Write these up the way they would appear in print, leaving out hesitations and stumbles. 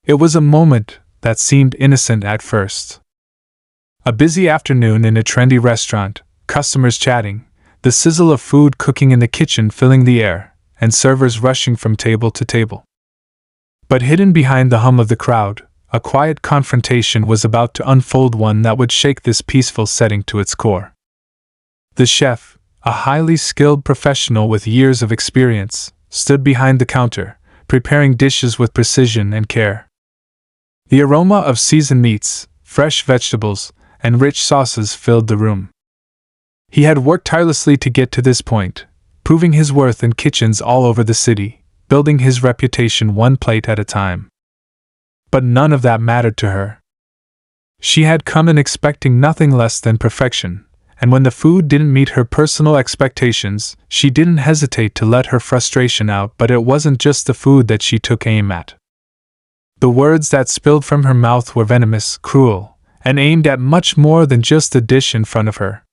It was a moment that seemed innocent at first. A busy afternoon in a trendy restaurant, customers chatting, the sizzle of food cooking in the kitchen filling the air, and servers rushing from table to table. But hidden behind the hum of the crowd, a quiet confrontation was about to unfold, one that would shake this peaceful setting to its core. The chef, a highly skilled professional with years of experience, stood behind the counter, preparing dishes with precision and care. The aroma of seasoned meats, fresh vegetables, and rich sauces filled the room. He had worked tirelessly to get to this point, proving his worth in kitchens all over the city, building his reputation one plate at a time. But none of that mattered to her. She had come in expecting nothing less than perfection, and when the food didn't meet her personal expectations, she didn't hesitate to let her frustration out. But it wasn't just the food that she took aim at. The words that spilled from her mouth were venomous, cruel, and aimed at much more than just the dish in front of her.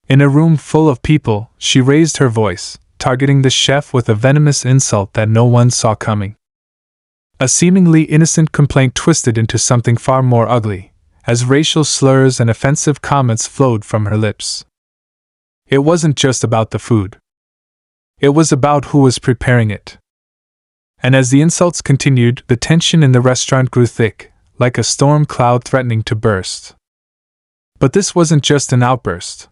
In a room full of people, she raised her voice, targeting the chef with a venomous insult that no one saw coming. A seemingly innocent complaint twisted into something far more ugly, as racial slurs and offensive comments flowed from her lips. It wasn't just about the food. It was about who was preparing it. And as the insults continued, the tension in the restaurant grew thick, like a storm cloud threatening to burst. But this wasn't just an outburst.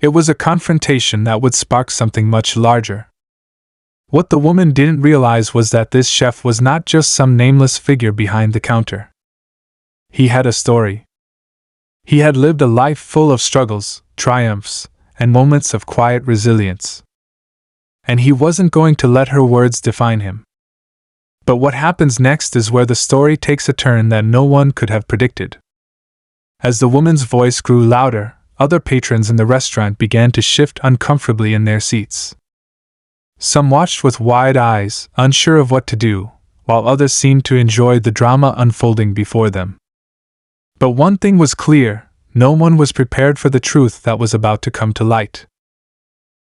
It was a confrontation that would spark something much larger. What the woman didn't realize was that this chef was not just some nameless figure behind the counter. He had a story. He had lived a life full of struggles, triumphs, and moments of quiet resilience. And he wasn't going to let her words define him. But what happens next is where the story takes a turn that no one could have predicted. As the woman's voice grew louder, other patrons in the restaurant began to shift uncomfortably in their seats. Some watched with wide eyes, unsure of what to do, while others seemed to enjoy the drama unfolding before them. But one thing was clear: no one was prepared for the truth that was about to come to light.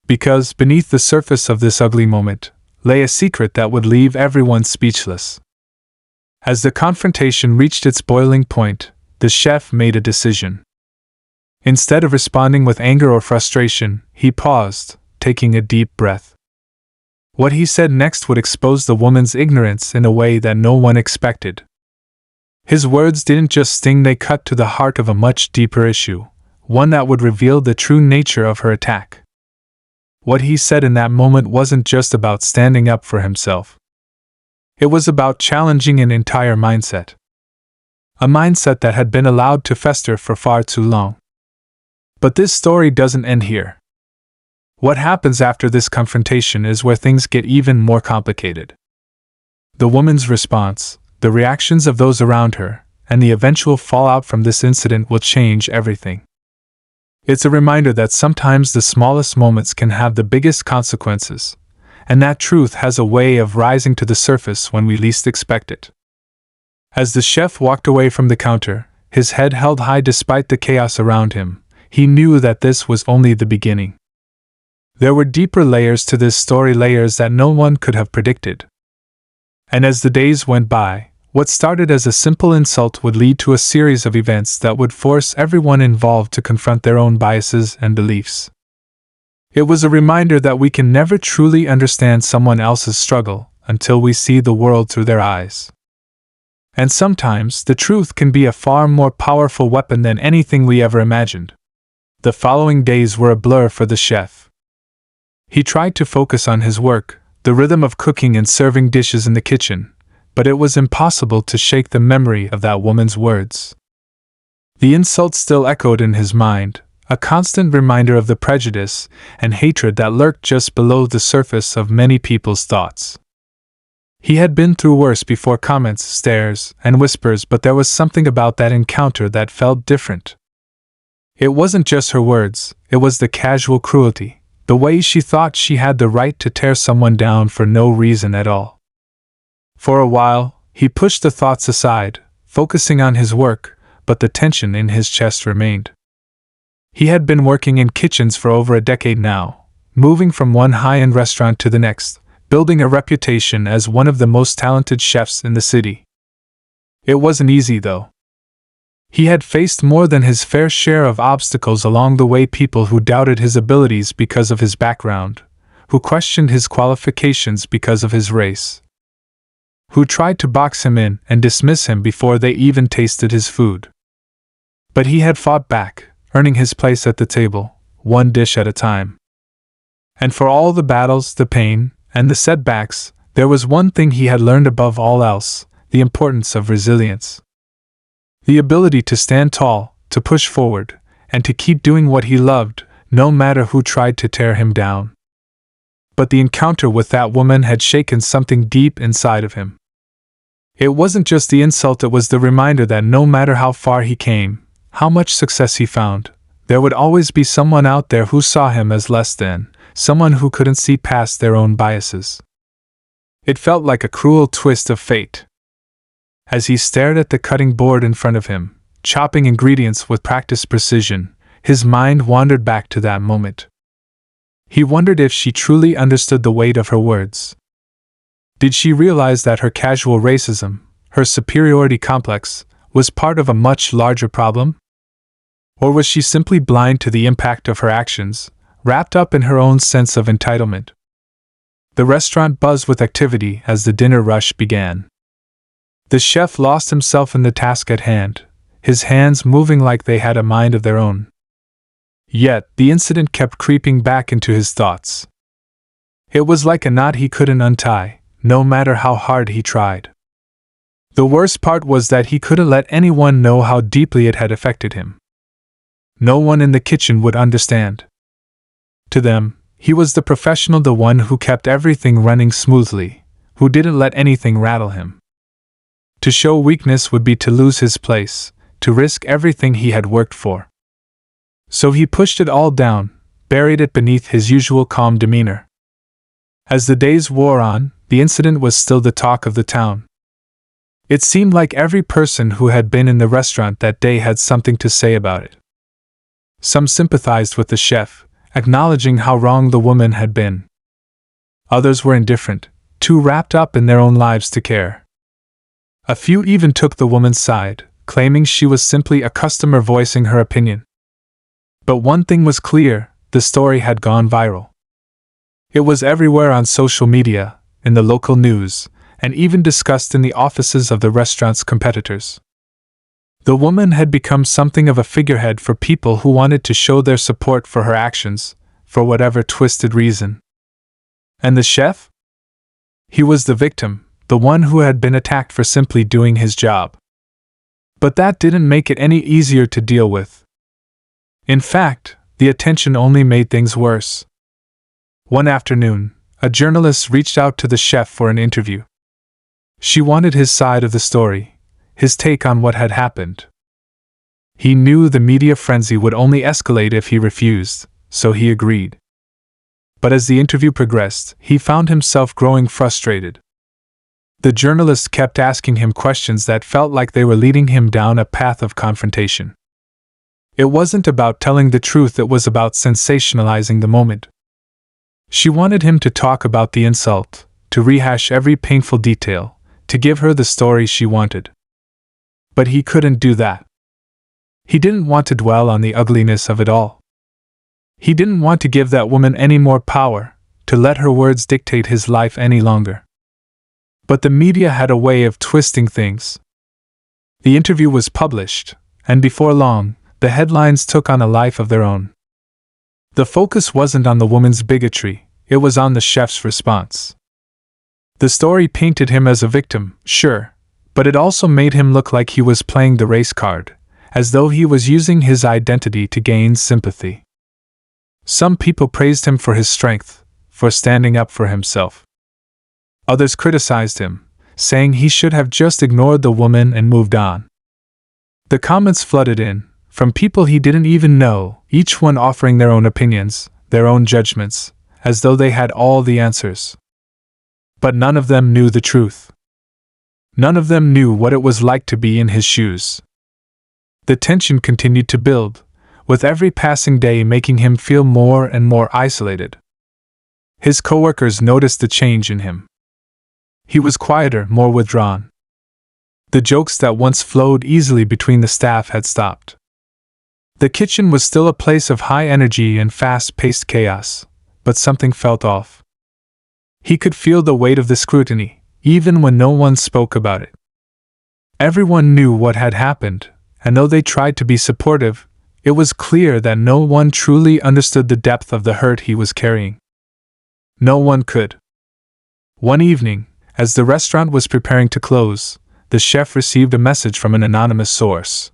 Because beneath the surface of this ugly moment lay a secret that would leave everyone speechless. As the confrontation reached its boiling point, the chef made a decision. Instead of responding with anger or frustration, he paused, taking a deep breath. What he said next would expose the woman's ignorance in a way that no one expected. His words didn't just sting, they cut to the heart of a much deeper issue, one that would reveal the true nature of her attack. What he said in that moment wasn't just about standing up for himself. It was about challenging an entire mindset. A mindset that had been allowed to fester for far too long. But this story doesn't end here. What happens after this confrontation is where things get even more complicated. The woman's response, the reactions of those around her, and the eventual fallout from this incident will change everything. It's a reminder that sometimes the smallest moments can have the biggest consequences, and that truth has a way of rising to the surface when we least expect it. As the chef walked away from the counter, his head held high despite the chaos around him, he knew that this was only the beginning. There were deeper layers to this story, layers that no one could have predicted. And as the days went by, what started as a simple insult would lead to a series of events that would force everyone involved to confront their own biases and beliefs. It was a reminder that we can never truly understand someone else's struggle until we see the world through their eyes. And sometimes the truth can be a far more powerful weapon than anything we ever imagined. The following days were a blur for the chef. He tried to focus on his work, the rhythm of cooking and serving dishes in the kitchen, but it was impossible to shake the memory of that woman's words. The insult still echoed in his mind, a constant reminder of the prejudice and hatred that lurked just below the surface of many people's thoughts. He had been through worse before: comments, stares, and whispers, but there was something about that encounter that felt different. It wasn't just her words, it was the casual cruelty, the way she thought she had the right to tear someone down for no reason at all. For a while, he pushed the thoughts aside, focusing on his work, but the tension in his chest remained. He had been working in kitchens for over a decade now, moving from one high-end restaurant to the next, building a reputation as one of the most talented chefs in the city. It wasn't easy, though. He had faced more than his fair share of obstacles along the way, people who doubted his abilities because of his background, who questioned his qualifications because of his race, who tried to box him in and dismiss him before they even tasted his food. But he had fought back, earning his place at the table, one dish at a time. And for all the battles, the pain, and the setbacks, there was one thing he had learned above all else: the importance of resilience. The ability to stand tall, to push forward, and to keep doing what he loved, no matter who tried to tear him down. But the encounter with that woman had shaken something deep inside of him. It wasn't just the insult, it was the reminder that no matter how far he came, how much success he found, there would always be someone out there who saw him as less than, someone who couldn't see past their own biases. It felt like a cruel twist of fate. As he stared at the cutting board in front of him, chopping ingredients with practiced precision, his mind wandered back to that moment. He wondered if she truly understood the weight of her words. Did she realize that her casual racism, her superiority complex, was part of a much larger problem? Or was she simply blind to the impact of her actions, wrapped up in her own sense of entitlement? The restaurant buzzed with activity as the dinner rush began. The chef lost himself in the task at hand, his hands moving like they had a mind of their own. Yet, the incident kept creeping back into his thoughts. It was like a knot he couldn't untie, no matter how hard he tried. The worst part was that he couldn't let anyone know how deeply it had affected him. No one in the kitchen would understand. To them, he was the professional, the one who kept everything running smoothly, who didn't let anything rattle him. To show weakness would be to lose his place, to risk everything he had worked for. So he pushed it all down, buried it beneath his usual calm demeanor. As the days wore on, the incident was still the talk of the town. It seemed like every person who had been in the restaurant that day had something to say about it. Some sympathized with the chef, acknowledging how wrong the woman had been. Others were indifferent, too wrapped up in their own lives to care. A few even took the woman's side, claiming she was simply a customer voicing her opinion. But one thing was clear: the story had gone viral. It was everywhere on social media, in the local news, and even discussed in the offices of the restaurant's competitors. The woman had become something of a figurehead for people who wanted to show their support for her actions, for whatever twisted reason. And the chef? He was the victim, the one who had been attacked for simply doing his job. But that didn't make it any easier to deal with. In fact, the attention only made things worse. One afternoon, a journalist reached out to the chef for an interview. She wanted his side of the story, his take on what had happened. He knew the media frenzy would only escalate if he refused, so he agreed. But as the interview progressed, he found himself growing frustrated. The journalist kept asking him questions that felt like they were leading him down a path of confrontation. It wasn't about telling the truth, it was about sensationalizing the moment. She wanted him to talk about the insult, to rehash every painful detail, to give her the story she wanted. But he couldn't do that. He didn't want to dwell on the ugliness of it all. He didn't want to give that woman any more power, to let her words dictate his life any longer. But the media had a way of twisting things. The interview was published, and before long, the headlines took on a life of their own. The focus wasn't on the woman's bigotry, it was on the chef's response. The story painted him as a victim, sure, but it also made him look like he was playing the race card, as though he was using his identity to gain sympathy. Some people praised him for his strength, for standing up for himself. Others criticized him, saying he should have just ignored the woman and moved on. The comments flooded in, from people he didn't even know, each one offering their own opinions, their own judgments, as though they had all the answers. But none of them knew the truth. None of them knew what it was like to be in his shoes. The tension continued to build, with every passing day making him feel more and more isolated. His coworkers noticed the change in him. He was quieter, more withdrawn. The jokes that once flowed easily between the staff had stopped. The kitchen was still a place of high energy and fast-paced chaos, but something felt off. He could feel the weight of the scrutiny, even when no one spoke about it. Everyone knew what had happened, and though they tried to be supportive, it was clear that no one truly understood the depth of the hurt he was carrying. No one could. One evening, as the restaurant was preparing to close, the chef received a message from an anonymous source.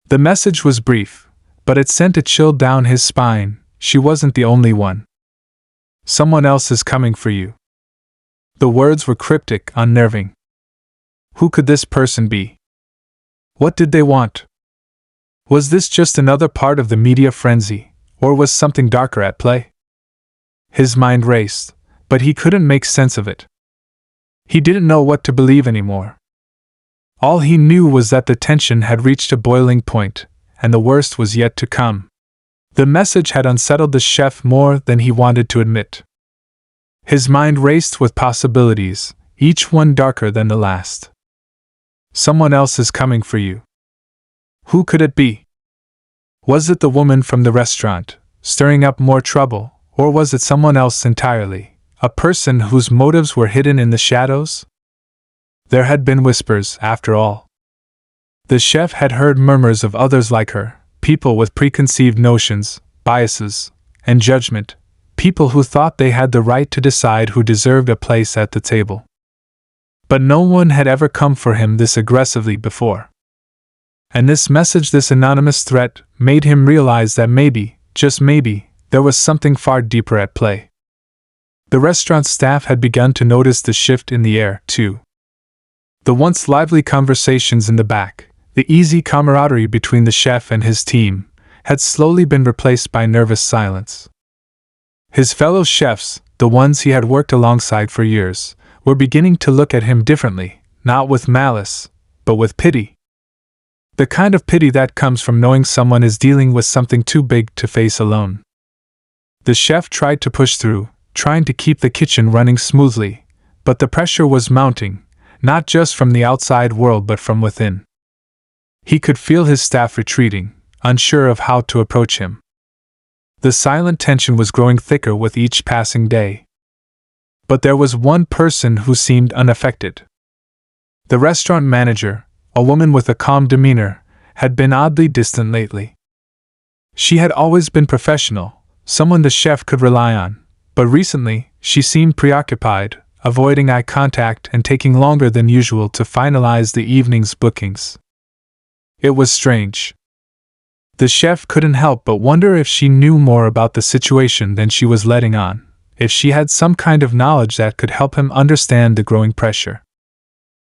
The message was brief, but it sent a chill down his spine. She wasn't the only one. Someone else is coming for you. The words were cryptic, unnerving. Who could this person be? What did they want? Was this just another part of the media frenzy, or was something darker at play? His mind raced, but he couldn't make sense of it. He didn't know what to believe anymore. All he knew was that the tension had reached a boiling point, and the worst was yet to come. The message had unsettled the chef more than he wanted to admit. His mind raced with possibilities, each one darker than the last. Someone else is coming for you. Who could it be? Was it the woman from the restaurant, stirring up more trouble, or was it someone else entirely, a person whose motives were hidden in the shadows? There had been whispers, after all. The chef had heard murmurs of others like her, people with preconceived notions, biases, and judgment, people who thought they had the right to decide who deserved a place at the table. But no one had ever come for him this aggressively before. And this message, this anonymous threat, made him realize that maybe, just maybe, there was something far deeper at play. The restaurant staff had begun to notice the shift in the air, too. The once lively conversations in the back, the easy camaraderie between the chef and his team, had slowly been replaced by nervous silence. His fellow chefs, the ones he had worked alongside for years, were beginning to look at him differently, not with malice, but with pity. The kind of pity that comes from knowing someone is dealing with something too big to face alone. The chef tried to push through, trying to keep the kitchen running smoothly, but the pressure was mounting, not just from the outside world but from within. He could feel his staff retreating, unsure of how to approach him. The silent tension was growing thicker with each passing day. But there was one person who seemed unaffected. The restaurant manager, a woman with a calm demeanor, had been oddly distant lately. She had always been professional, someone the chef could rely on, but recently, she seemed preoccupied, avoiding eye contact and taking longer than usual to finalize the evening's bookings. It was strange. The chef couldn't help but wonder if she knew more about the situation than she was letting on, if she had some kind of knowledge that could help him understand the growing pressure.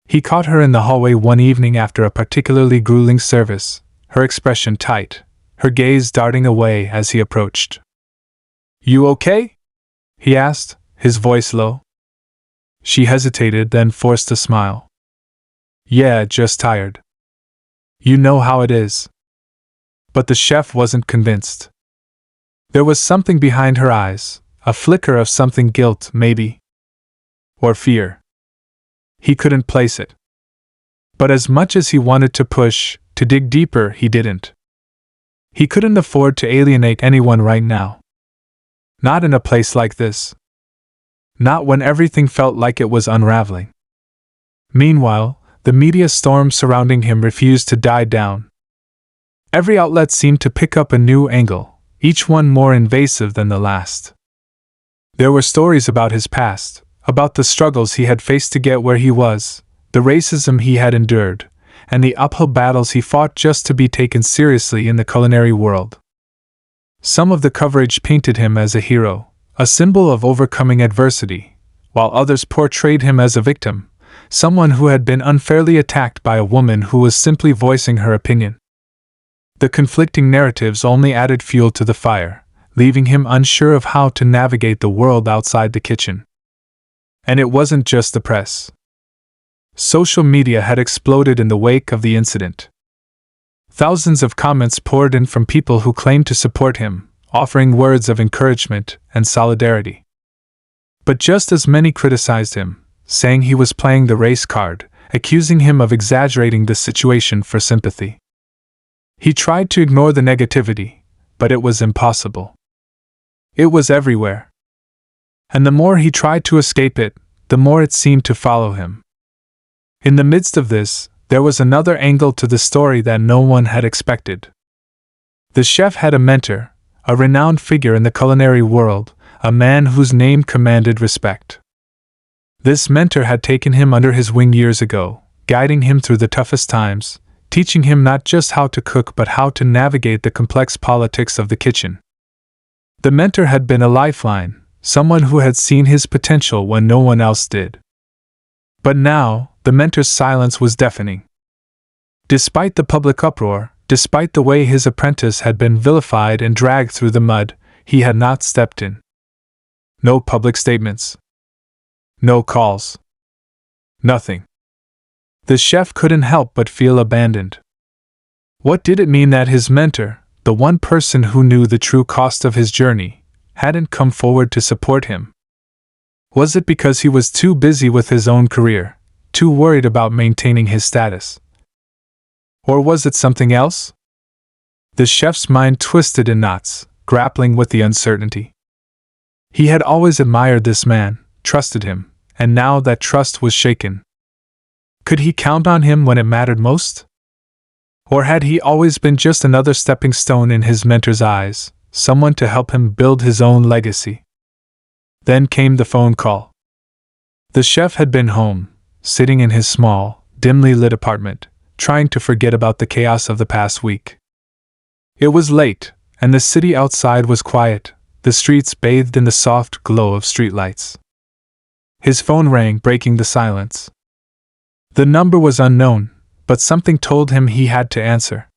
He caught her in the hallway one evening after a particularly grueling service, her expression tight, her gaze darting away as he approached. "You okay?" he asked, his voice low. She hesitated, then forced a smile. "Yeah, just tired. You know how it is." But the chef wasn't convinced. There was something behind her eyes, a flicker of something, guilt, maybe. Or fear. He couldn't place it. But as much as he wanted to push, to dig deeper, he didn't. He couldn't afford to alienate anyone right now. Not in a place like this. Not when everything felt like it was unraveling. Meanwhile, the media storm surrounding him refused to die down. Every outlet seemed to pick up a new angle, each one more invasive than the last. There were stories about his past, about the struggles he had faced to get where he was, the racism he had endured, and the uphill battles he fought just to be taken seriously in the culinary world. Some of the coverage painted him as a hero, a symbol of overcoming adversity, while others portrayed him as a victim, someone who had been unfairly attacked by a woman who was simply voicing her opinion. The conflicting narratives only added fuel to the fire, leaving him unsure of how to navigate the world outside the kitchen. And it wasn't just the press. Social media had exploded in the wake of the incident. Thousands of comments poured in from people who claimed to support him, offering words of encouragement and solidarity. But just as many criticized him, saying he was playing the race card, accusing him of exaggerating the situation for sympathy. He tried to ignore the negativity, but it was impossible. It was everywhere. And the more he tried to escape it, the more it seemed to follow him. In the midst of this, there was another angle to the story that no one had expected. The chef had a mentor, a renowned figure in the culinary world, a man whose name commanded respect. This mentor had taken him under his wing years ago, guiding him through the toughest times, teaching him not just how to cook but how to navigate the complex politics of the kitchen. The mentor had been a lifeline, someone who had seen his potential when no one else did. But now, the mentor's silence was deafening. Despite the public uproar, despite the way his apprentice had been vilified and dragged through the mud, he had not stepped in. No public statements. No calls. Nothing. The chef couldn't help but feel abandoned. What did it mean that his mentor, the one person who knew the true cost of his journey, hadn't come forward to support him? Was it because he was too busy with his own career, too worried about maintaining his status? Or was it something else? The chef's mind twisted in knots, grappling with the uncertainty. He had always admired this man, trusted him, and now that trust was shaken. Could he count on him when it mattered most? Or had he always been just another stepping stone in his mentor's eyes, someone to help him build his own legacy? Then came the phone call. The chef had been home, sitting in his small, dimly lit apartment, trying to forget about the chaos of the past week. It was late, and the city outside was quiet, the streets bathed in the soft glow of streetlights. His phone rang, breaking the silence. The number was unknown, but something told him he had to answer.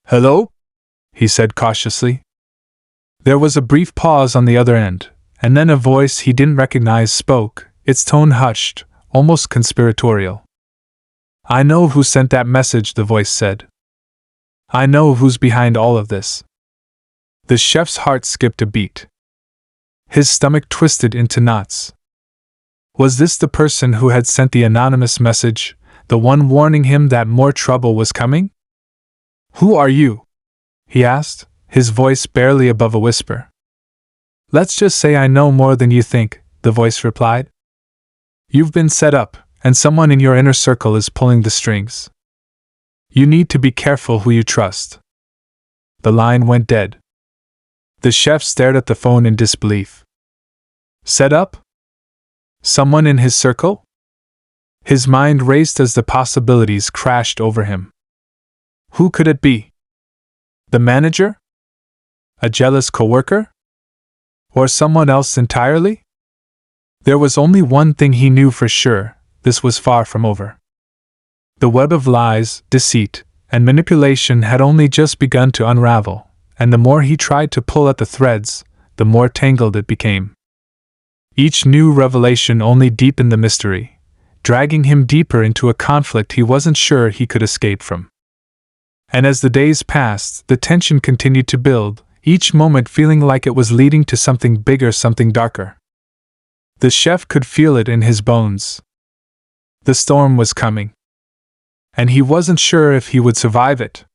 "Hello?" he said cautiously. There was a brief pause on the other end, and then a voice he didn't recognize spoke, its tone hushed, almost conspiratorial. "I know who sent that message," the voice said. "I know who's behind all of this." The chef's heart skipped a beat. His stomach twisted into knots. Was this the person who had sent the anonymous message, the one warning him that more trouble was coming? "Who are you?" he asked, his voice barely above a whisper. "Let's just say I know more than you think," the voice replied. "You've been set up, and someone in your inner circle is pulling the strings. You need to be careful who you trust." The line went dead. The chef stared at the phone in disbelief. Set up? Someone in his circle? His mind raced as the possibilities crashed over him. Who could it be? The manager? A jealous coworker? Or someone else entirely? There was only one thing he knew for sure: this was far from over. The web of lies, deceit, and manipulation had only just begun to unravel, and the more he tried to pull at the threads, the more tangled it became. Each new revelation only deepened the mystery, dragging him deeper into a conflict he wasn't sure he could escape from. And as the days passed, the tension continued to build, each moment feeling like it was leading to something bigger, something darker. The chef could feel it in his bones. The storm was coming. And he wasn't sure if he would survive it.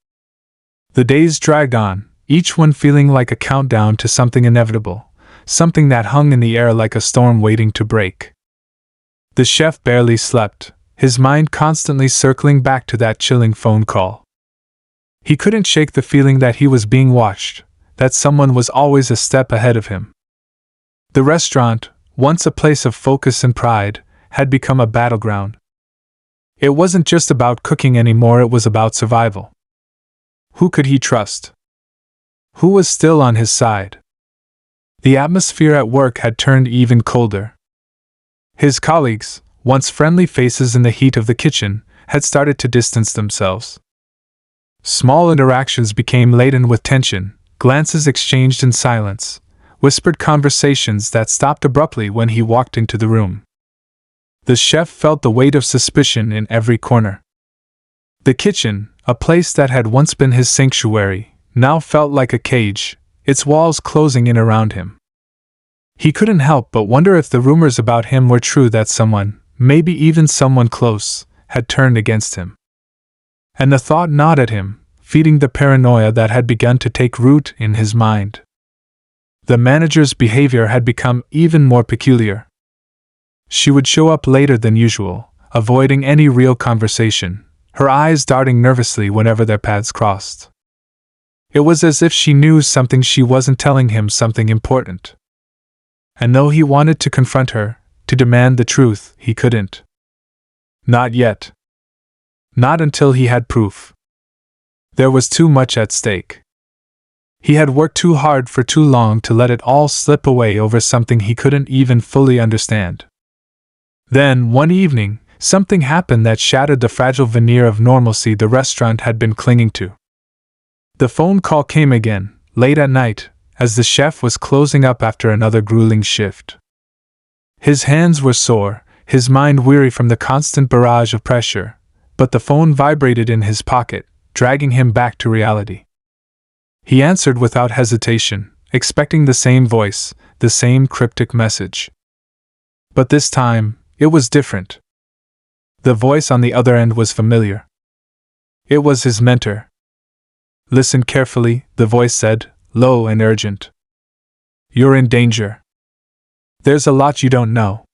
The days dragged on, each one feeling like a countdown to something inevitable, something that hung in the air like a storm waiting to break. The chef barely slept, his mind constantly circling back to that chilling phone call. He couldn't shake the feeling that he was being watched, that someone was always a step ahead of him. The restaurant, once a place of focus and pride, had become a battleground. It wasn't just about cooking anymore, it was about survival. Who could he trust? Who was still on his side? The atmosphere at work had turned even colder. His colleagues, once friendly faces in the heat of the kitchen, had started to distance themselves. Small interactions became laden with tension, glances exchanged in silence, whispered conversations that stopped abruptly when he walked into the room. The chef felt the weight of suspicion in every corner. The kitchen, a place that had once been his sanctuary, now felt like a cage, its walls closing in around him. He couldn't help but wonder if the rumors about him were true, that someone, maybe even someone close, had turned against him. And the thought gnawed at him, feeding the paranoia that had begun to take root in his mind. The manager's behavior had become even more peculiar. She would show up later than usual, avoiding any real conversation, her eyes darting nervously whenever their paths crossed. It was as if she knew something she wasn't telling him, something important. And though he wanted to confront her, to demand the truth, he couldn't. Not yet. Not until he had proof. There was too much at stake. He had worked too hard for too long to let it all slip away over something he couldn't even fully understand. Then, one evening, something happened that shattered the fragile veneer of normalcy the restaurant had been clinging to. The phone call came again, late at night, as the chef was closing up after another grueling shift. His hands were sore, his mind weary from the constant barrage of pressure, but the phone vibrated in his pocket, dragging him back to reality. He answered without hesitation, expecting the same voice, the same cryptic message. But this time, it was different. The voice on the other end was familiar. It was his mentor. "Listen carefully," the voice said, low and urgent. "You're in danger. There's a lot you don't know.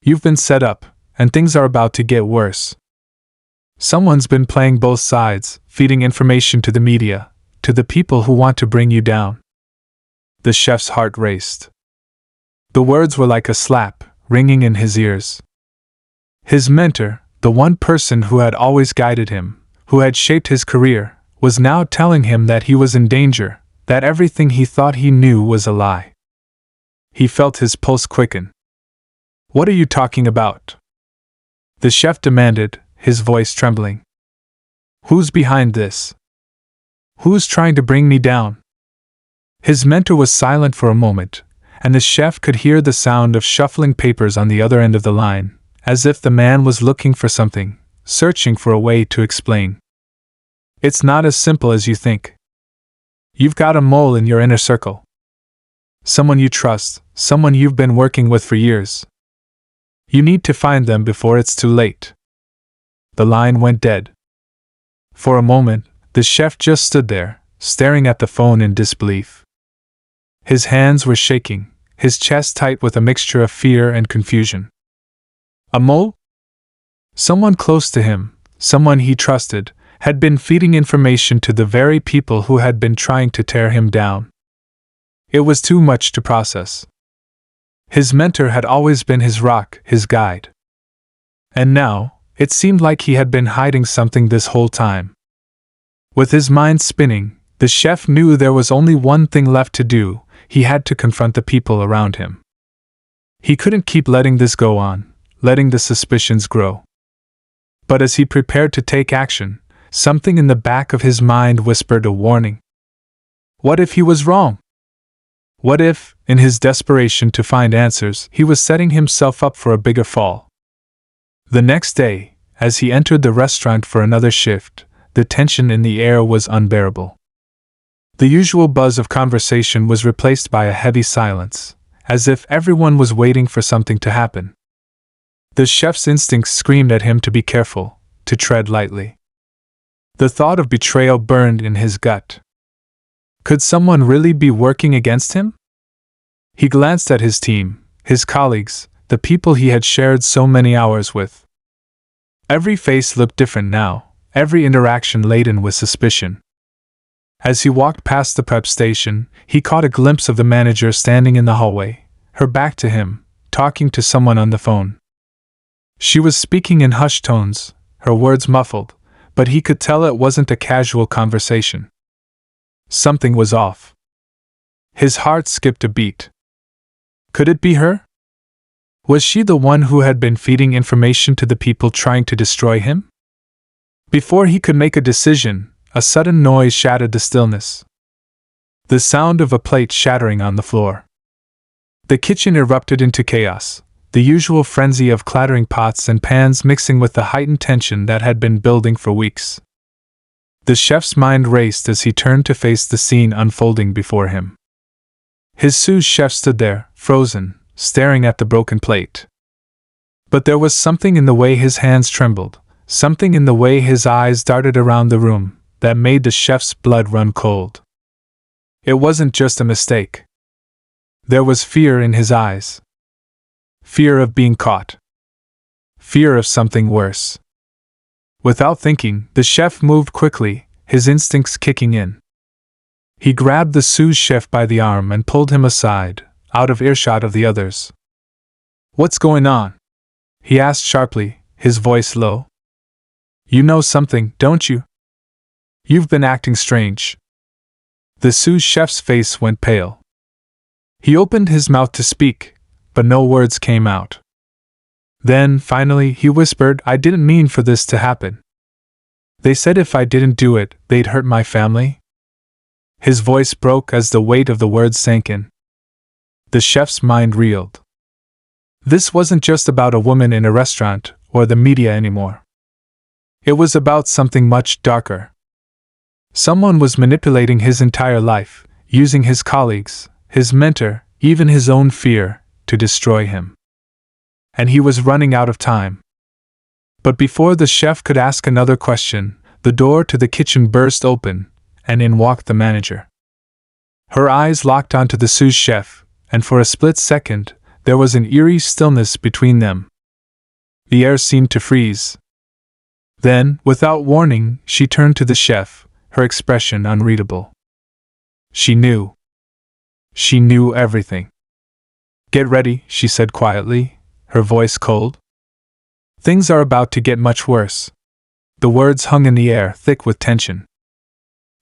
You've been set up, and things are about to get worse. Someone's been playing both sides, feeding information to the media, to the people who want to bring you down." The chef's heart raced. The words were like a slap, ringing in his ears. His mentor, the one person who had always guided him, who had shaped his career, was now telling him that he was in danger, that everything he thought he knew was a lie. He felt his pulse quicken. "What are you talking about?" the chef demanded, his voice trembling. "Who's behind this? Who's trying to bring me down?" His mentor was silent for a moment, and the chef could hear the sound of shuffling papers on the other end of the line, as if the man was looking for something, searching for a way to explain. "It's not as simple as you think. You've got a mole in your inner circle. Someone you trust, someone you've been working with for years. You need to find them before it's too late." The line went dead. For a moment, the chef just stood there, staring at the phone in disbelief. His hands were shaking, his chest tight with a mixture of fear and confusion. A mole? Someone close to him, someone he trusted, had been feeding information to the very people who had been trying to tear him down. It was too much to process. His mentor had always been his rock, his guide. And now, it seemed like he had been hiding something this whole time. With his mind spinning, the chef knew there was only one thing left to do: he had to confront the people around him. He couldn't keep letting this go on, letting the suspicions grow. But as he prepared to take action, something in the back of his mind whispered a warning. What if he was wrong? What if, in his desperation to find answers, he was setting himself up for a bigger fall? The next day, as he entered the restaurant for another shift, the tension in the air was unbearable. The usual buzz of conversation was replaced by a heavy silence, as if everyone was waiting for something to happen. The chef's instincts screamed at him to be careful, to tread lightly. The thought of betrayal burned in his gut. Could someone really be working against him? He glanced at his team, his colleagues, the people he had shared so many hours with. Every face looked different now, every interaction laden with suspicion. As he walked past the prep station, he caught a glimpse of the manager standing in the hallway, her back to him, talking to someone on the phone. She was speaking in hushed tones, her words muffled, but he could tell it wasn't a casual conversation. Something was off. His heart skipped a beat. Could it be her? Was she the one who had been feeding information to the people trying to destroy him? Before he could make a decision, a sudden noise shattered the stillness. The sound of a plate shattering on the floor. The kitchen erupted into chaos, the usual frenzy of clattering pots and pans mixing with the heightened tension that had been building for weeks. The chef's mind raced as he turned to face the scene unfolding before him. His sous chef stood there, frozen, staring at the broken plate. But there was something in the way his hands trembled, something in the way his eyes darted around the room, that made the chef's blood run cold. It wasn't just a mistake. There was fear in his eyes. Fear of being caught. Fear of something worse. Without thinking, the chef moved quickly, his instincts kicking in. He grabbed the sous chef by the arm and pulled him aside, out of earshot of the others. "What's going on?" he asked sharply, his voice low. "You know something, don't you? You've been acting strange." The sous chef's face went pale. He opened his mouth to speak, but no words came out. Then, finally, he whispered, "I didn't mean for this to happen. They said if I didn't do it, they'd hurt my family." His voice broke as the weight of the words sank in. The chef's mind reeled. This wasn't just about a woman in a restaurant or the media anymore. It was about something much darker. Someone was manipulating his entire life, using his colleagues, his mentor, even his own fear, to destroy him. And he was running out of time. But before the chef could ask another question, the door to the kitchen burst open, and in walked the manager. Her eyes locked onto the sous chef, and for a split second, there was an eerie stillness between them. The air seemed to freeze. Then, without warning, she turned to the chef, her expression unreadable. She knew. She knew everything. "Get ready," she said quietly, her voice cold. "Things are about to get much worse." The words hung in the air, thick with tension.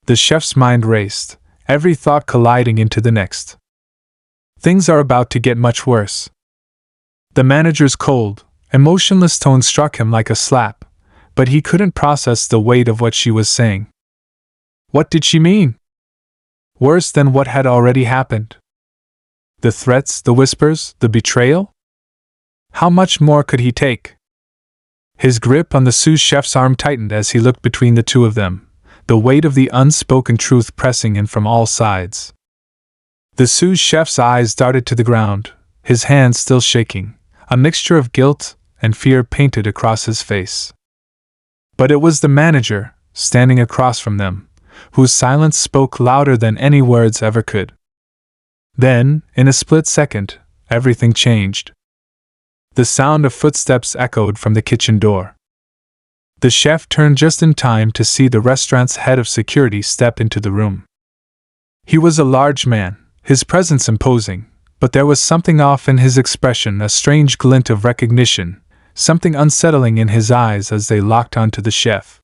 The chef's mind raced, every thought colliding into the next. Things are about to get much worse. The manager's cold, emotionless tone struck him like a slap, but he couldn't process the weight of what she was saying. What did she mean? Worse than what had already happened? The threats, the whispers, the betrayal? How much more could he take? His grip on the sous chef's arm tightened as he looked between the two of them, the weight of the unspoken truth pressing in from all sides. The sous chef's eyes darted to the ground, his hands still shaking, a mixture of guilt and fear painted across his face. But it was the manager, standing across from them, whose silence spoke louder than any words ever could. Then, in a split second, everything changed. The sound of footsteps echoed from the kitchen door. The chef turned just in time to see the restaurant's head of security step into the room. He was a large man, his presence imposing, but there was something off in his expression, a strange glint of recognition, something unsettling in his eyes as they locked onto the chef.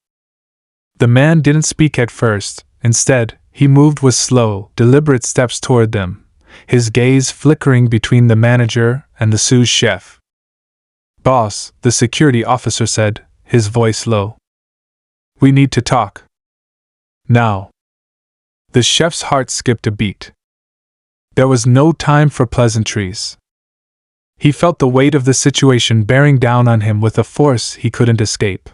The man didn't speak at first. Instead, he moved with slow, deliberate steps toward them, his gaze flickering between the manager and the sous chef. "Boss," the security officer said, his voice low. "We need to talk. Now." The chef's heart skipped a beat. There was no time for pleasantries. He felt the weight of the situation bearing down on him with a force he couldn't escape.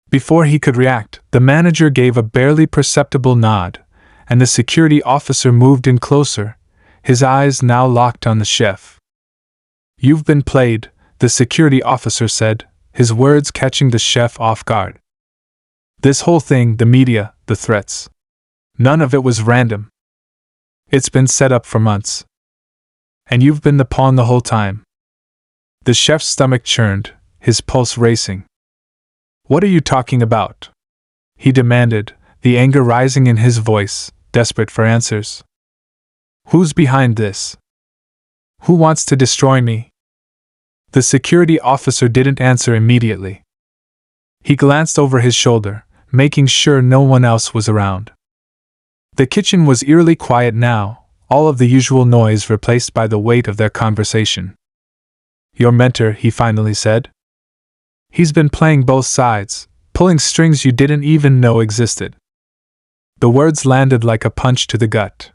Before he could react, the manager gave a barely perceptible nod, and the security officer moved in closer, his eyes now locked on the chef. "You've been played," the security officer said, his words catching the chef off guard. "This whole thing, the media, the threats. None of it was random. It's been set up for months. And you've been the pawn the whole time." The chef's stomach churned, his pulse racing. "What are you talking about?" he demanded, the anger rising in his voice, desperate for answers. "Who's behind this? Who wants to destroy me?" The security officer didn't answer immediately. He glanced over his shoulder, making sure no one else was around. The kitchen was eerily quiet now, all of the usual noise replaced by the weight of their conversation. "Your mentor," he finally said. "He's been playing both sides, pulling strings you didn't even know existed." The words landed like a punch to the gut.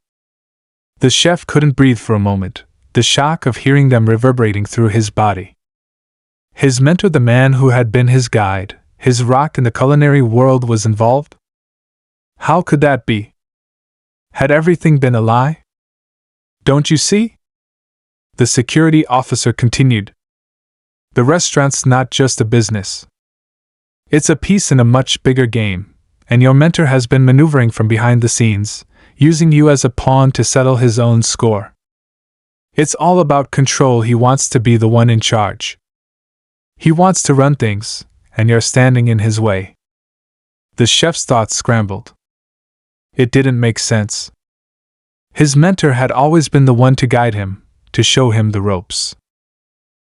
The chef couldn't breathe for a moment, the shock of hearing them reverberating through his body. His mentor, the man who had been his guide, his rock in the culinary world, was involved? How could that be? Had everything been a lie? "Don't you see?" the security officer continued. The restaurant's not just a business. It's a piece in a much bigger game, and your mentor has been maneuvering from behind the scenes, using you as a pawn to settle his own score. It's all about control. He wants to be the one in charge. He wants to run things, and you're standing in his way. The chef's thoughts scrambled. It didn't make sense. His mentor had always been the one to guide him, to show him the ropes.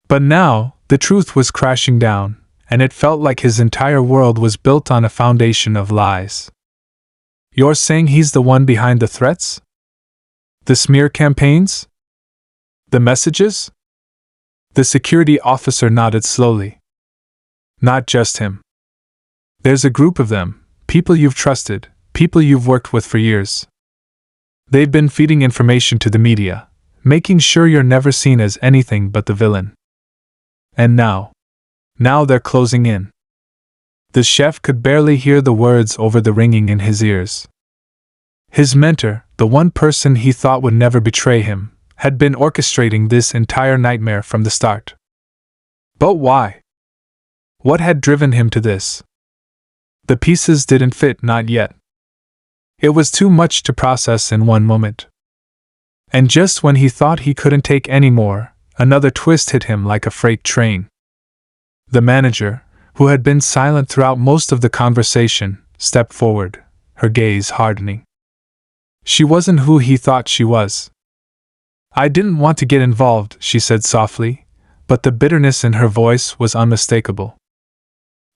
But now, the truth was crashing down, and it felt like his entire world was built on a foundation of lies. You're saying he's the one behind the threats? The smear campaigns? The messages? The security officer nodded slowly. Not just him. There's a group of them, people you've trusted, people you've worked with for years. They've been feeding information to the media, making sure you're never seen as anything but the villain. And now they're closing in. The chef could barely hear the words over the ringing in his ears. His mentor, the one person he thought would never betray him, had been orchestrating this entire nightmare from the start. But why? What had driven him to this? The pieces didn't fit, not yet. It was too much to process in one moment. And just when he thought he couldn't take any more, another twist hit him like a freight train. The manager, who had been silent throughout most of the conversation, stepped forward, her gaze hardening. She wasn't who he thought she was. I didn't want to get involved, she said softly, but the bitterness in her voice was unmistakable.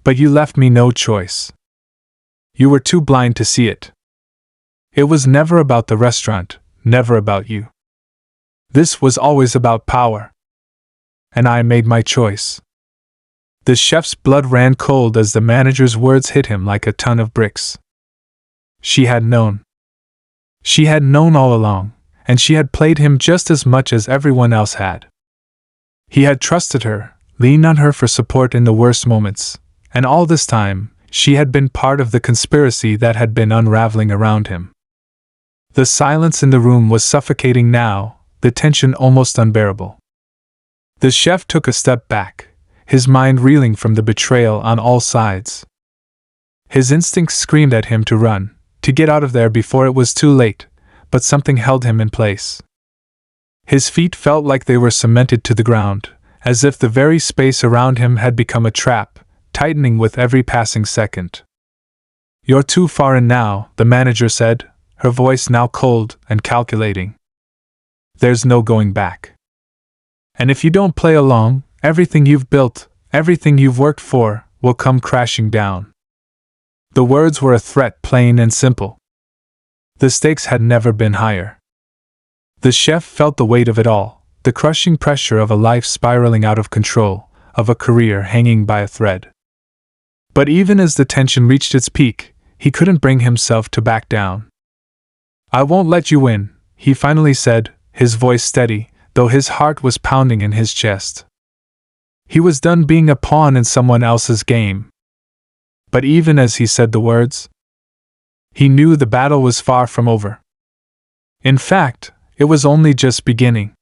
But you left me no choice. You were too blind to see it. It was never about the restaurant, never about you. This was always about power. And I made my choice. The chef's blood ran cold as the manager's words hit him like a ton of bricks. She had known. She had known all along, and she had played him just as much as everyone else had. He had trusted her, leaned on her for support in the worst moments, and all this time, she had been part of the conspiracy that had been unraveling around him. The silence in the room was suffocating now, the tension almost unbearable. The chef took a step back, his mind reeling from the betrayal on all sides. His instincts screamed at him to run, to get out of there before it was too late, but something held him in place. His feet felt like they were cemented to the ground, as if the very space around him had become a trap, tightening with every passing second. You're too far in now, the manager said, her voice now cold and calculating. There's no going back. And if you don't play along, everything you've built, everything you've worked for, will come crashing down. The words were a threat, plain and simple. The stakes had never been higher. The chef felt the weight of it all, the crushing pressure of a life spiraling out of control, of a career hanging by a thread. But even as the tension reached its peak, he couldn't bring himself to back down. I won't let you win, he finally said, his voice steady, though his heart was pounding in his chest. He was done being a pawn in someone else's game. But even as he said the words, he knew the battle was far from over. In fact, it was only just beginning.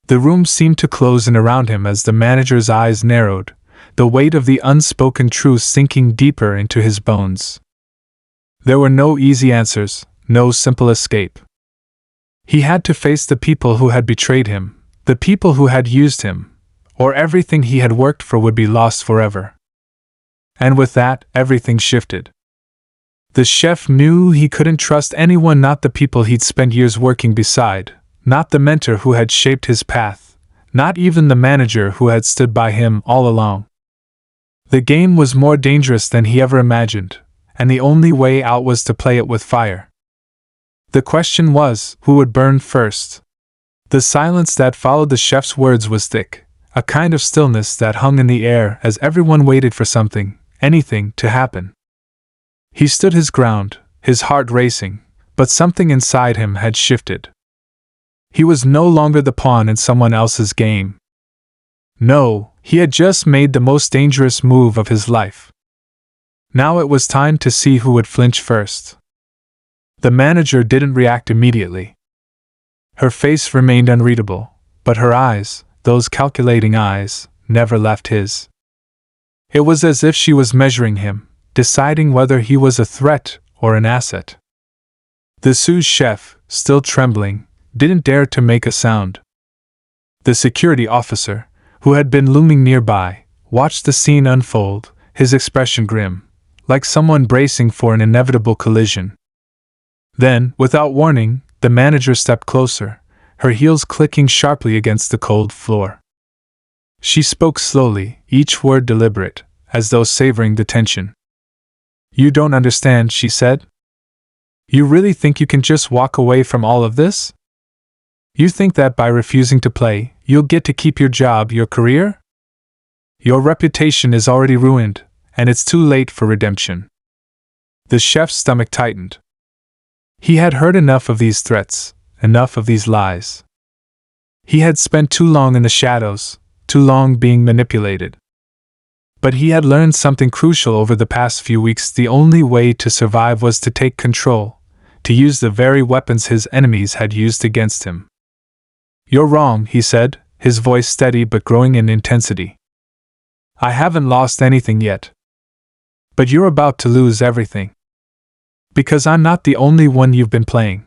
The room seemed to close in around him as the manager's eyes narrowed, the weight of the unspoken truth sinking deeper into his bones. There were no easy answers, no simple escape. He had to face the people who had betrayed him, the people who had used him, or everything he had worked for would be lost forever. And with that, everything shifted. The chef knew he couldn't trust anyone, not the people he'd spent years working beside, not the mentor who had shaped his path, not even the manager who had stood by him all along. The game was more dangerous than he ever imagined, and the only way out was to play it with fire. The question was, who would burn first? The silence that followed the chef's words was thick, a kind of stillness that hung in the air as everyone waited for something, anything, to happen. He stood his ground, his heart racing, but something inside him had shifted. He was no longer the pawn in someone else's game. No, he had just made the most dangerous move of his life. Now it was time to see who would flinch first. The manager didn't react immediately. Her face remained unreadable, but her eyes, those calculating eyes, never left his. It was as if she was measuring him, deciding whether he was a threat or an asset. The sous chef, still trembling, didn't dare to make a sound. The security officer, who had been looming nearby, watched the scene unfold, his expression grim, like someone bracing for an inevitable collision. Then, without warning, the manager stepped closer, her heels clicking sharply against the cold floor. She spoke slowly, each word deliberate, as though savoring the tension. "You don't understand," she said. "You really think you can just walk away from all of this? You think that by refusing to play, you'll get to keep your job, your career? Your reputation is already ruined, and it's too late for redemption." The chef's stomach tightened. He had heard enough of these threats, enough of these lies. He had spent too long in the shadows, too long being manipulated. But he had learned something crucial over the past few weeks. The only way to survive was to take control, to use the very weapons his enemies had used against him. "You're wrong," he said, his voice steady but growing in intensity. "I haven't lost anything yet. But you're about to lose everything. Because I'm not the only one you've been playing."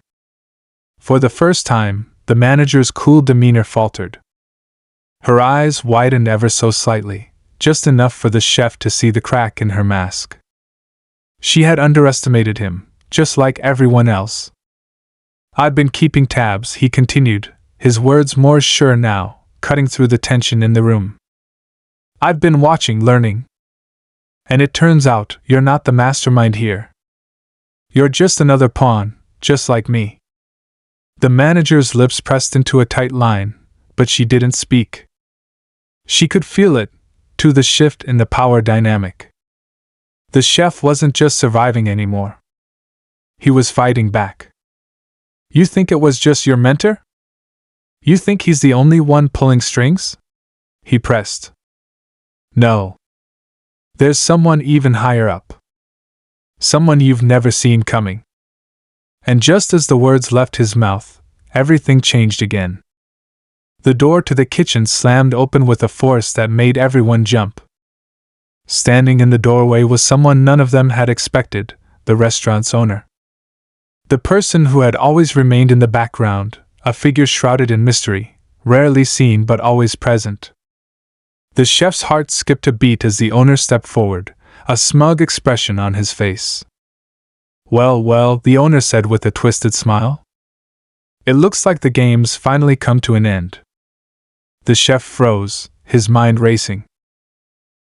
For the first time, the manager's cool demeanor faltered. Her eyes widened ever so slightly, just enough for the chef to see the crack in her mask. She had underestimated him, just like everyone else. "I've been keeping tabs," he continued, his words more sure now, cutting through the tension in the room. "I've been watching, learning. And it turns out you're not the mastermind here. You're just another pawn, just like me." The manager's lips pressed into a tight line, but she didn't speak. She could feel it, to the shift in the power dynamic. The chef wasn't just surviving anymore. He was fighting back. "You think it was just your mentor? You think he's the only one pulling strings?" he pressed. "No. There's someone even higher up. Someone you've never seen coming." And just as the words left his mouth, everything changed again. The door to the kitchen slammed open with a force that made everyone jump. Standing in the doorway was someone none of them had expected, the restaurant's owner. The person who had always remained in the background, a figure shrouded in mystery, rarely seen but always present. The chef's heart skipped a beat as the owner stepped forward, a smug expression on his face. "Well, well," the owner said with a twisted smile. "It looks like the game's finally come to an end." The chef froze, his mind racing.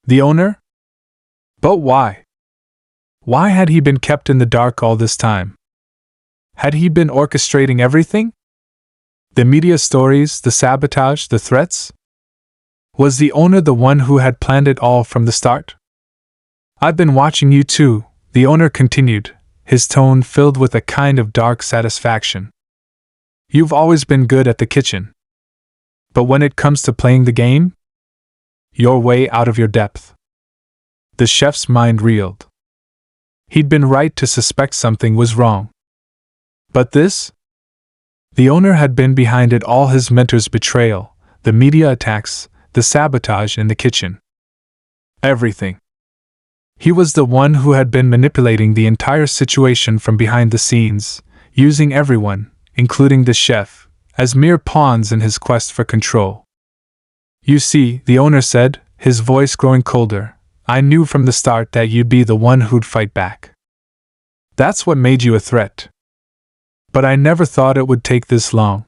The owner? But why? Why had he been kept in the dark all this time? Had he been orchestrating everything? The media stories, the sabotage, the threats? Was the owner the one who had planned it all from the start? "I've been watching you too," the owner continued, his tone filled with a kind of dark satisfaction. "You've always been good at the kitchen. But when it comes to playing the game, you're way out of your depth." The chef's mind reeled. He'd been right to suspect something was wrong. But this? The owner had been behind it all: his mentor's betrayal, the media attacks, the sabotage in the kitchen. Everything. He was the one who had been manipulating the entire situation from behind the scenes, using everyone, including the chef, as mere pawns in his quest for control. "You see," the owner said, his voice growing colder, "I knew from the start that you'd be the one who'd fight back. That's what made you a threat. But I never thought it would take this long.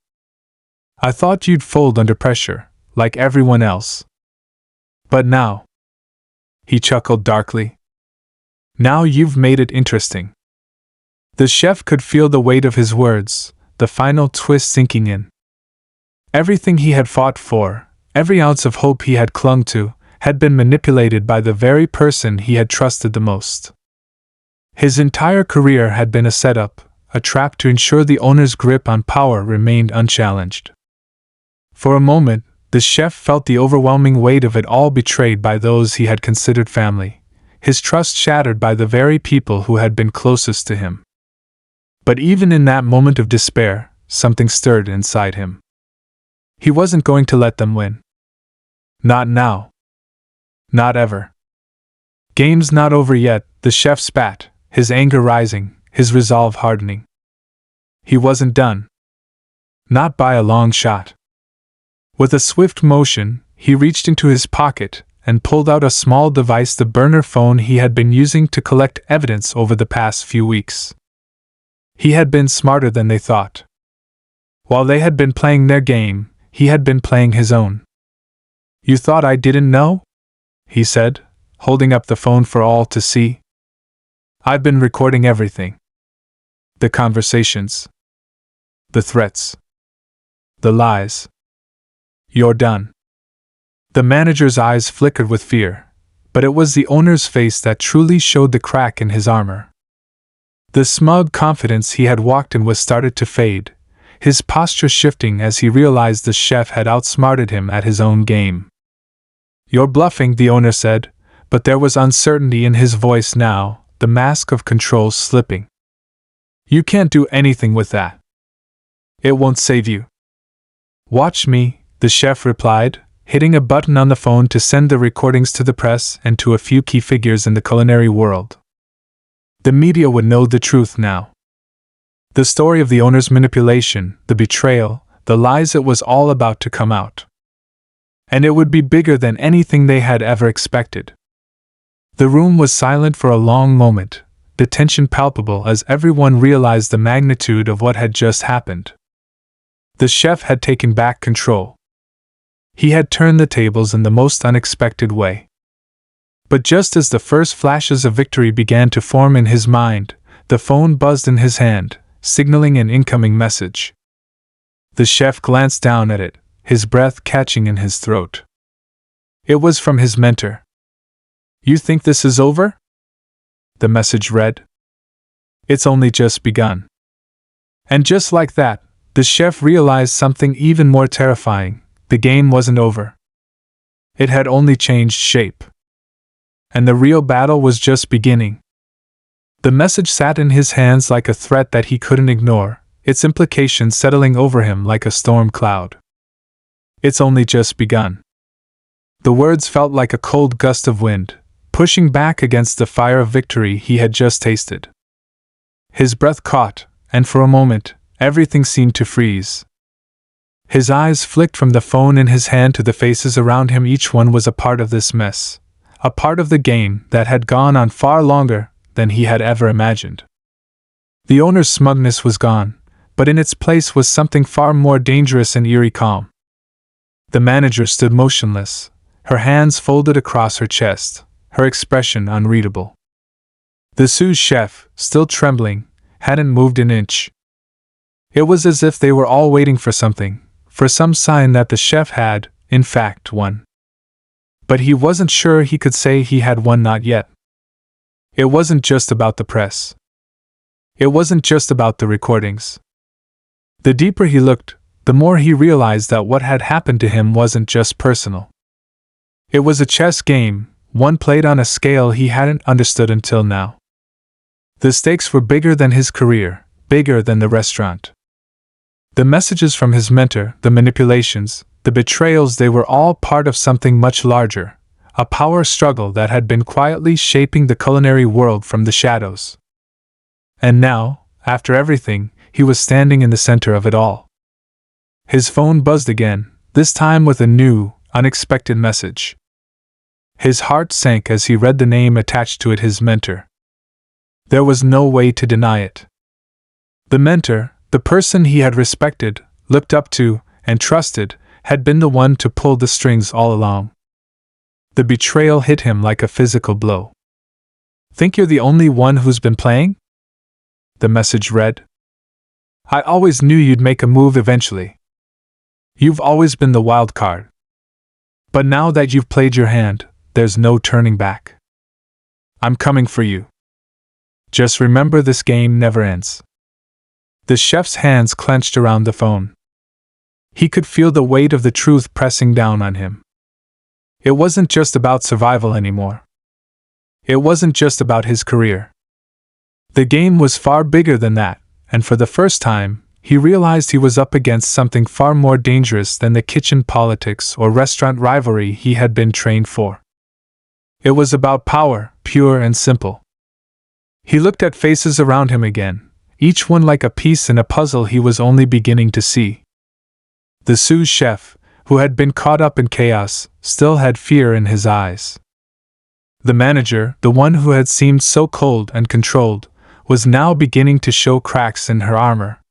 I thought you'd fold under pressure, like everyone else. But now," he chuckled darkly, "now you've made it interesting." The chef could feel the weight of his words, the final twist sinking in. Everything he had fought for, every ounce of hope he had clung to, had been manipulated by the very person he had trusted the most. His entire career had been a setup, a trap to ensure the owner's grip on power remained unchallenged. For a moment, the chef felt the overwhelming weight of it all, betrayed by those he had considered family, his trust shattered by the very people who had been closest to him. But even in that moment of despair, something stirred inside him. He wasn't going to let them win. Not now. Not ever. Game's not over yet, the chef spat, his anger rising, his resolve hardening. He wasn't done. Not by a long shot. With a swift motion, he reached into his pocket and pulled out a small device, the burner phone he had been using to collect evidence over the past few weeks. He had been smarter than they thought. While they had been playing their game, he had been playing his own. "You thought I didn't know?" he said, holding up the phone for all to see. "I've been recording everything. The conversations. The threats. The lies. You're done." The manager's eyes flickered with fear, but it was the owner's face that truly showed the crack in his armor. The smug confidence he had walked in was started to fade, his posture shifting as he realized the chef had outsmarted him at his own game. "You're bluffing," the owner said, but there was uncertainty in his voice now, the mask of control slipping. "You can't do anything with that. It won't save you." "Watch me," the chef replied, hitting a button on the phone to send the recordings to the press and to a few key figures in the culinary world. The media would know the truth now. The story of the owner's manipulation, the betrayal, the lies, it was all about to come out. And it would be bigger than anything they had ever expected. The room was silent for a long moment, the tension palpable as everyone realized the magnitude of what had just happened. The chef had taken back control. He had turned the tables in the most unexpected way. But just as the first flashes of victory began to form in his mind, the phone buzzed in his hand, signaling an incoming message. The chef glanced down at it, his breath catching in his throat. It was from his mentor. "You think this is over?" the message read. "It's only just begun." And just like that, the chef realized something even more terrifying. The game wasn't over. It had only changed shape. And the real battle was just beginning. The message sat in his hands like a threat that he couldn't ignore, its implications settling over him like a storm cloud. "It's only just begun." The words felt like a cold gust of wind, pushing back against the fire of victory he had just tasted. His breath caught, and for a moment, everything seemed to freeze. His eyes flicked from the phone in his hand to the faces around him. Each one was a part of this mess, a part of the game that had gone on far longer than he had ever imagined. The owner's smugness was gone, but in its place was something far more dangerous and eerie calm. The manager stood motionless, her hands folded across her chest, her expression unreadable. The sous chef, still trembling, hadn't moved an inch. It was as if they were all waiting for something, for some sign that the chef had, in fact, won. But he wasn't sure he could say he had won, not yet. It wasn't just about the press. It wasn't just about the recordings. The deeper he looked, the more he realized that what had happened to him wasn't just personal. It was a chess game, one played on a scale he hadn't understood until now. The stakes were bigger than his career, bigger than the restaurant. The messages from his mentor, the manipulations, the betrayals, they were all part of something much larger, a power struggle that had been quietly shaping the culinary world from the shadows. And now, after everything, he was standing in the center of it all. His phone buzzed again, this time with a new, unexpected message. His heart sank as he read the name attached to it, his mentor. There was no way to deny it. The mentor, the person he had respected, looked up to, and trusted, had been the one to pull the strings all along. The betrayal hit him like a physical blow. "Think you're the only one who's been playing?" the message read. "I always knew you'd make a move eventually. You've always been the wild card. But now that you've played your hand, there's no turning back. I'm coming for you. Just remember, this game never ends." The chef's hands clenched around the phone. He could feel the weight of the truth pressing down on him. It wasn't just about survival anymore. It wasn't just about his career. The game was far bigger than that, and for the first time, he realized he was up against something far more dangerous than the kitchen politics or restaurant rivalry he had been trained for. It was about power, pure and simple. He looked at faces around him again, each one like a piece in a puzzle he was only beginning to see. The sous chef, who had been caught up in chaos, still had fear in his eyes. The manager, the one who had seemed so cold and controlled, was now beginning to show cracks in her armor.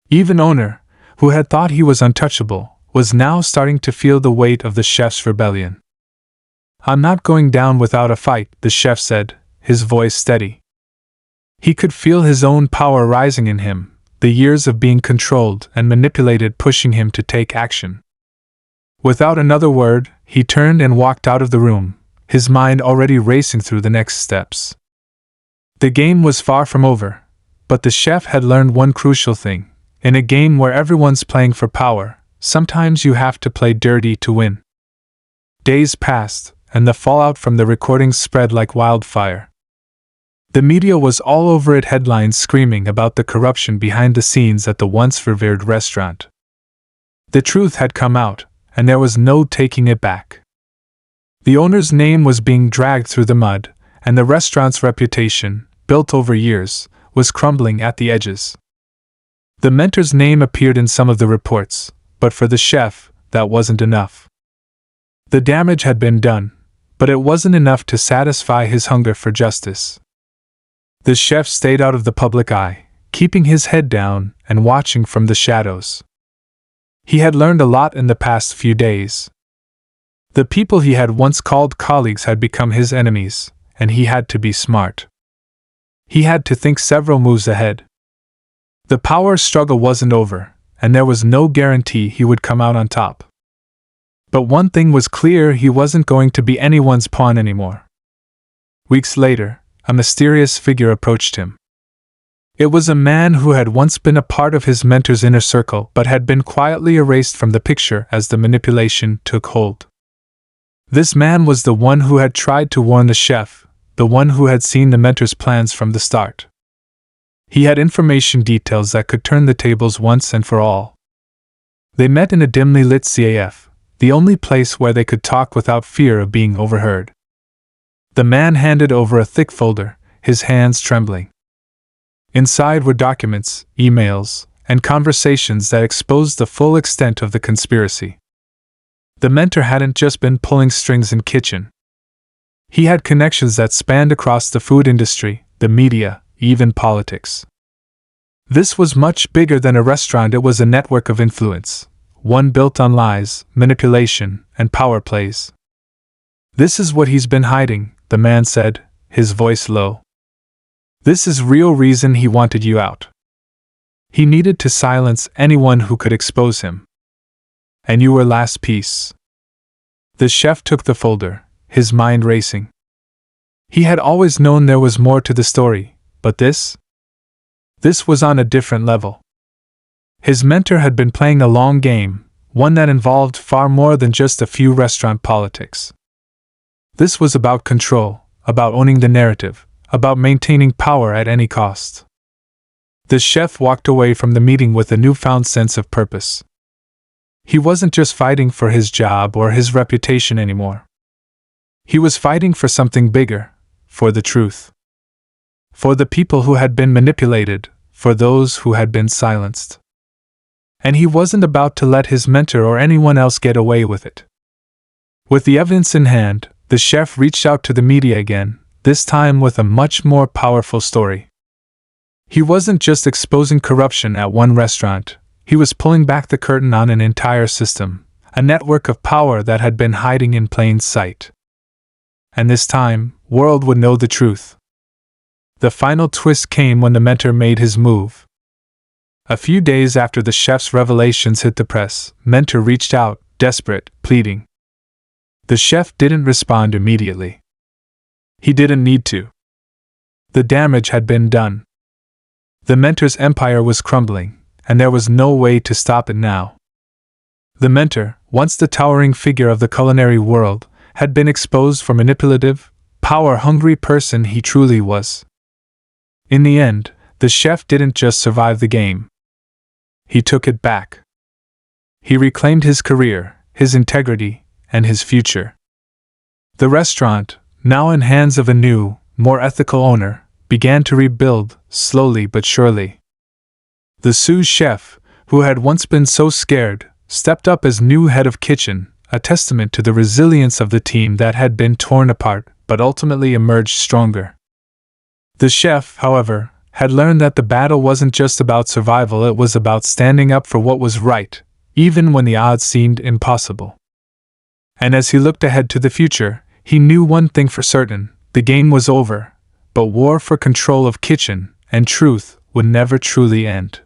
Even owner, who had thought he was untouchable, was now starting to feel the weight of the chef's rebellion. "I'm not going down without a fight," the chef said, his voice steady. He could feel his own power rising in him, the years of being controlled and manipulated pushing him to take action. Without another word, he turned and walked out of the room, his mind already racing through the next steps. The game was far from over, but the chef had learned one crucial thing. In a game where everyone's playing for power, sometimes you have to play dirty to win. Days passed, and the fallout from the recordings spread like wildfire. The media was all over it, headlines screaming about the corruption behind the scenes at the once revered restaurant. The truth had come out, and there was no taking it back. The owner's name was being dragged through the mud, and the restaurant's reputation, built over years, was crumbling at the edges. The mentor's name appeared in some of the reports, but for the chef, that wasn't enough. The damage had been done, but it wasn't enough to satisfy his hunger for justice. The chef stayed out of the public eye, keeping his head down and watching from the shadows. He had learned a lot in the past few days. The people he had once called colleagues had become his enemies, and he had to be smart. He had to think several moves ahead. The power struggle wasn't over, and there was no guarantee he would come out on top. But one thing was clear: he wasn't going to be anyone's pawn anymore. Weeks later, a mysterious figure approached him. It was a man who had once been a part of his mentor's inner circle but had been quietly erased from the picture as the manipulation took hold. This man was the one who had tried to warn the chef, the one who had seen the mentor's plans from the start. He had information details that could turn the tables once and for all. They met in a dimly lit CAF, the only place where they could talk without fear of being overheard. The man handed over a thick folder, his hands trembling. Inside were documents, emails, and conversations that exposed the full extent of the conspiracy. The mentor hadn't just been pulling strings in kitchen. He had connections that spanned across the food industry, the media, even politics. This was much bigger than a restaurant. It was a network of influence, one built on lies, manipulation, and power plays. "This is what he's been hiding," the man said, his voice low. "This is real reason he wanted you out. He needed to silence anyone who could expose him. And you were last piece." The chef took the folder, his mind racing. He had always known there was more to the story, but this was on a different level. His mentor had been playing a long game, one that involved far more than just a few restaurant politics. This was about control, about owning the narrative, about maintaining power at any cost. The chef walked away from the meeting with a newfound sense of purpose. He wasn't just fighting for his job or his reputation anymore. He was fighting for something bigger, for the truth. For the people who had been manipulated, for those who had been silenced. And he wasn't about to let his mentor or anyone else get away with it. With the evidence in hand, the chef reached out to the media again, this time with a much more powerful story. He wasn't just exposing corruption at one restaurant, he was pulling back the curtain on an entire system, a network of power that had been hiding in plain sight. And this time, world would know the truth. The final twist came when the mentor made his move. A few days after the chef's revelations hit the press, mentor reached out, desperate, pleading. The chef didn't respond immediately. He didn't need to. The damage had been done. The mentor's empire was crumbling, and there was no way to stop it now. The mentor, once the towering figure of the culinary world, had been exposed for manipulative, power-hungry person he truly was. In the end, the chef didn't just survive the game. He took it back. He reclaimed his career, his integrity, and his future. The restaurant, now in hands of a new, more ethical owner, began to rebuild, slowly but surely. The sous chef, who had once been so scared, stepped up as new head of kitchen, a testament to the resilience of the team that had been torn apart but ultimately emerged stronger. The chef, however, had learned that the battle wasn't just about survival, it was about standing up for what was right, even when the odds seemed impossible. And as he looked ahead to the future, he knew one thing for certain: the game was over, but war for control of kitchen and truth would never truly end.